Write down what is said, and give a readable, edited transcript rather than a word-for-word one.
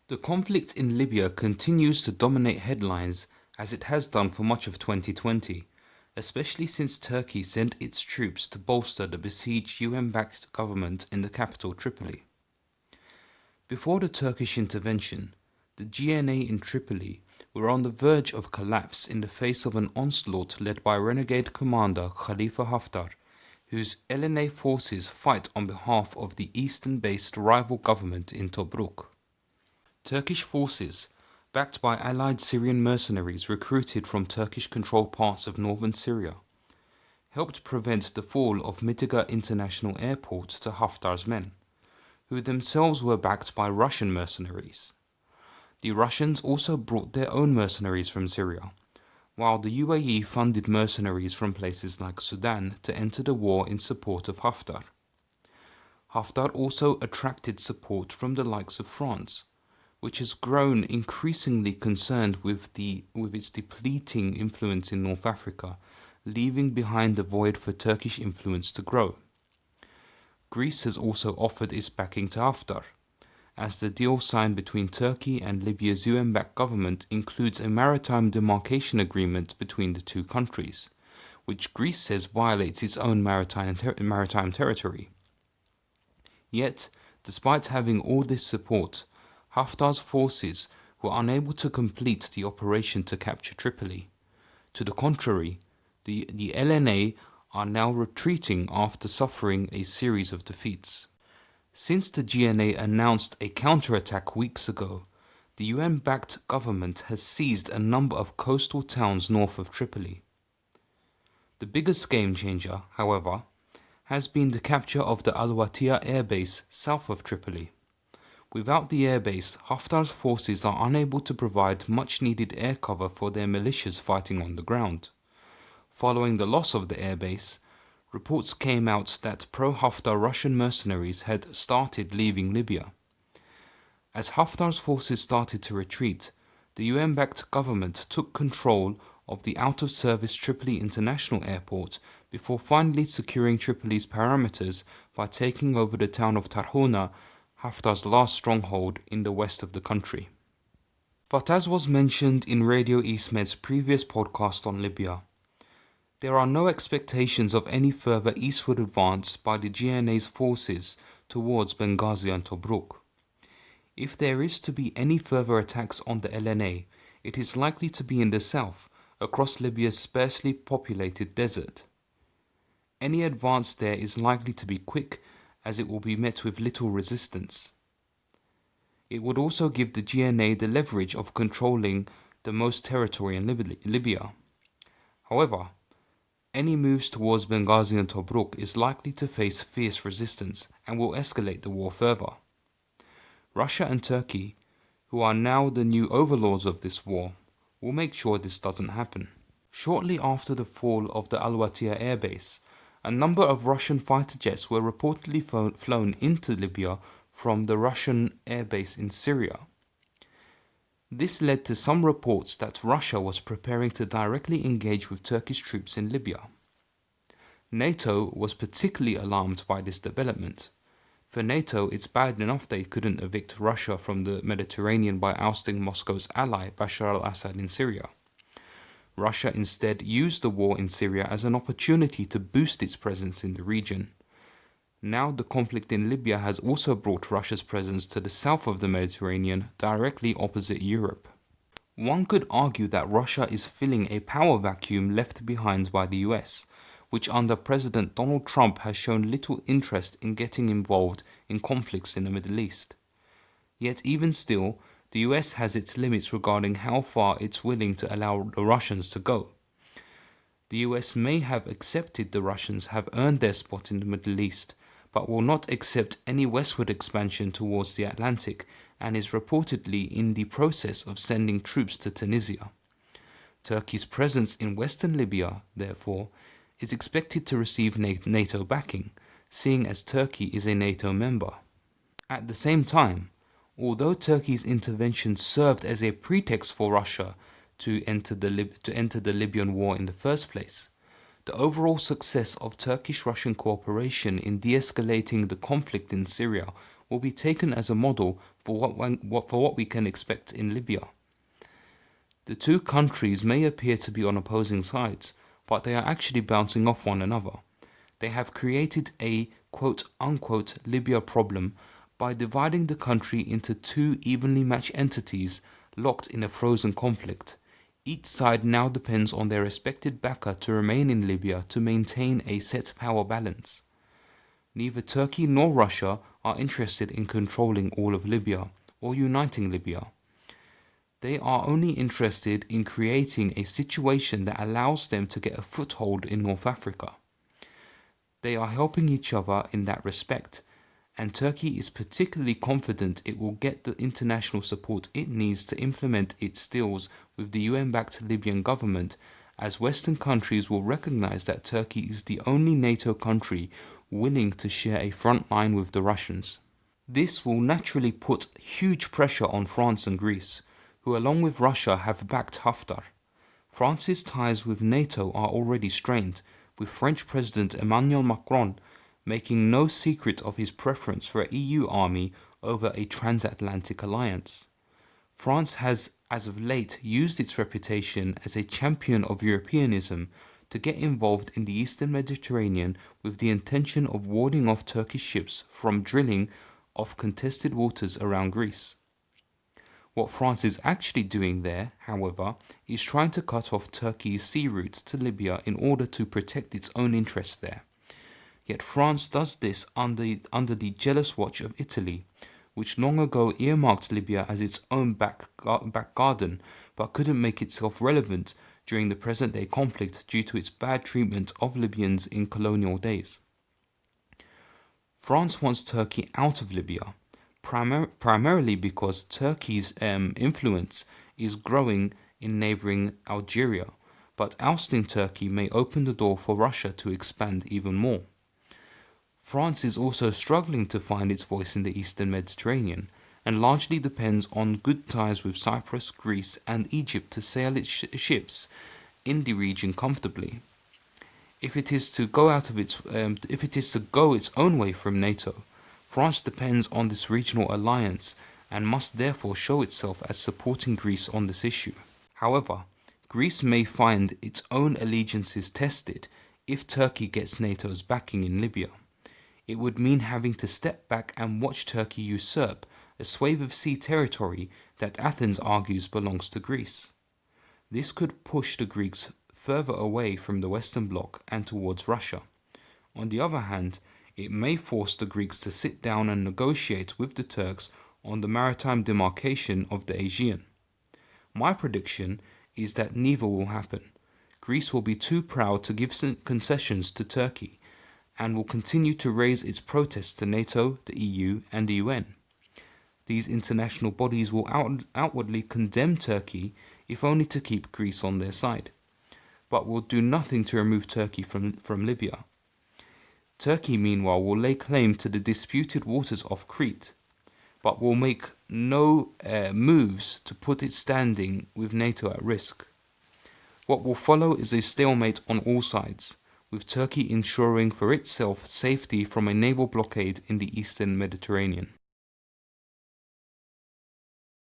The conflict in Libya continues to dominate headlines as it has done for much of 2020, especially since Turkey sent its troops to bolster the besieged UN-backed government in the capital Tripoli. Before the Turkish intervention, the GNA in Tripoli were on the verge of collapse in the face of an onslaught led by Renegade commander Khalifa Haftar, whose LNA forces fight on behalf of the eastern-based rival government in Tobruk. Turkish forces, backed by allied Syrian mercenaries recruited from Turkish-controlled parts of northern Syria, helped prevent the fall of Watiya International Airport to Haftar's men, who themselves were backed by Russian mercenaries. The Russians also brought their own mercenaries from Syria, while the UAE funded mercenaries from places like Sudan to enter the war in support of Haftar. Haftar also attracted support from the likes of France, which has grown increasingly concerned with its depleting influence in North Africa, leaving behind the void for Turkish influence to grow. Greece has also offered its backing to Haftar, as the deal signed between Turkey and Libya's UN-backed government includes a maritime demarcation agreement between the two countries, which Greece says violates its own maritime territory. Yet, despite having all this support, Haftar's forces were unable to complete the operation to capture Tripoli. To the contrary, the LNA are now retreating after suffering a series of defeats. Since the GNA announced a counterattack weeks ago, the UN-backed government has seized a number of coastal towns north of Tripoli. The biggest game-changer, however, has been the capture of the Watiya airbase south of Tripoli. Without the airbase, Haftar's forces are unable to provide much-needed air cover for their militias fighting on the ground. Following the loss of the airbase, reports came out that pro-Haftar Russian mercenaries had started leaving Libya. As Haftar's forces started to retreat, the UN-backed government took control of the out-of-service Tripoli International Airport before finally securing Tripoli's parameters by taking over the town of Tarhouna, Haftar's last stronghold in the west of the country. But as was mentioned in Radio EastMed's previous podcast on Libya, there are no expectations of any further eastward advance by the GNA's forces towards Benghazi and Tobruk. If there is to be any further attacks on the LNA, it is likely to be in the south, across Libya's sparsely populated desert. Any advance there is likely to be quick, as it will be met with little resistance. It would also give the GNA the leverage of controlling the most territory in Libya. However, any moves towards Benghazi and Tobruk is likely to face fierce resistance and will escalate the war further. Russia and Turkey, who are now the new overlords of this war, will make sure this doesn't happen. Shortly after the fall of the Watiya airbase, a number of Russian fighter jets were reportedly flown into Libya from the Russian airbase in Syria. This led to some reports that Russia was preparing to directly engage with Turkish troops in Libya. NATO was particularly alarmed by this development. For NATO, it's bad enough they couldn't evict Russia from the Mediterranean by ousting Moscow's ally Bashar al-Assad in Syria. Russia instead used the war in Syria as an opportunity to boost its presence in the region. Now the conflict in Libya has also brought Russia's presence to the south of the Mediterranean, directly opposite Europe. One could argue that Russia is filling a power vacuum left behind by the US, which under President Donald Trump has shown little interest in getting involved in conflicts in the Middle East. Yet even still, the US has its limits regarding how far it's willing to allow the Russians to go. The US may have accepted the Russians have earned their spot in the Middle East, but will not accept any westward expansion towards the Atlantic and is reportedly in the process of sending troops to Tunisia. Turkey's presence in western Libya, therefore, is expected to receive NATO backing, seeing as Turkey is a NATO member. At the same time, although Turkey's intervention served as a pretext for Russia to enter the Libyan war in the first place, the overall success of Turkish-Russian cooperation in de-escalating the conflict in Syria will be taken as a model for what we can expect in Libya. The two countries may appear to be on opposing sides, but they are actually bouncing off one another. They have created a quote-unquote Libya problem by dividing the country into two evenly matched entities locked in a frozen conflict. Each side now depends on their respected backer to remain in Libya to maintain a set power balance. Neither Turkey nor Russia are interested in controlling all of Libya or uniting Libya. They are only interested in creating a situation that allows them to get a foothold in North Africa. They are helping each other in that respect, and Turkey is particularly confident it will get the international support it needs to implement its deals with the UN-backed Libyan government, as Western countries will recognize that Turkey is the only NATO country willing to share a front line with the Russians. This will naturally put huge pressure on France and Greece, who along with Russia have backed Haftar. France's ties with NATO are already strained, with French President Emmanuel Macron making no secret of his preference for an EU army over a transatlantic alliance. France has, as of late, used its reputation as a champion of Europeanism to get involved in the Eastern Mediterranean with the intention of warding off Turkish ships from drilling off contested waters around Greece. What France is actually doing there, however, is trying to cut off Turkey's sea routes to Libya in order to protect its own interests there. Yet France does this under the jealous watch of Italy, which long ago earmarked Libya as its own back garden, but couldn't make itself relevant during the present-day conflict due to its bad treatment of Libyans in colonial days. France wants Turkey out of Libya, primarily because Turkey's influence is growing in neighboring Algeria, but ousting Turkey may open the door for Russia to expand even more. France is also struggling to find its voice in the Eastern Mediterranean, and largely depends on good ties with Cyprus, Greece and Egypt to sail its ships in the region comfortably. If it is to go its own way from NATO, France depends on this regional alliance and must therefore show itself as supporting Greece on this issue. However, Greece may find its own allegiances tested if Turkey gets NATO's backing in Libya. It would mean having to step back and watch Turkey usurp a swathe of sea territory that Athens argues belongs to Greece. This could push the Greeks further away from the Western Bloc and towards Russia. On the other hand, it may force the Greeks to sit down and negotiate with the Turks on the maritime demarcation of the Aegean. My prediction is that neither will happen. Greece will be too proud to give concessions to Turkey and will continue to raise its protests to NATO, the EU and the UN. These international bodies will outwardly condemn Turkey if only to keep Greece on their side, but will do nothing to remove Turkey from Libya. Turkey, meanwhile, will lay claim to the disputed waters off Crete, but will make no moves to put its standing with NATO at risk. What will follow is a stalemate on all sides, with Turkey ensuring for itself safety from a naval blockade in the Eastern Mediterranean.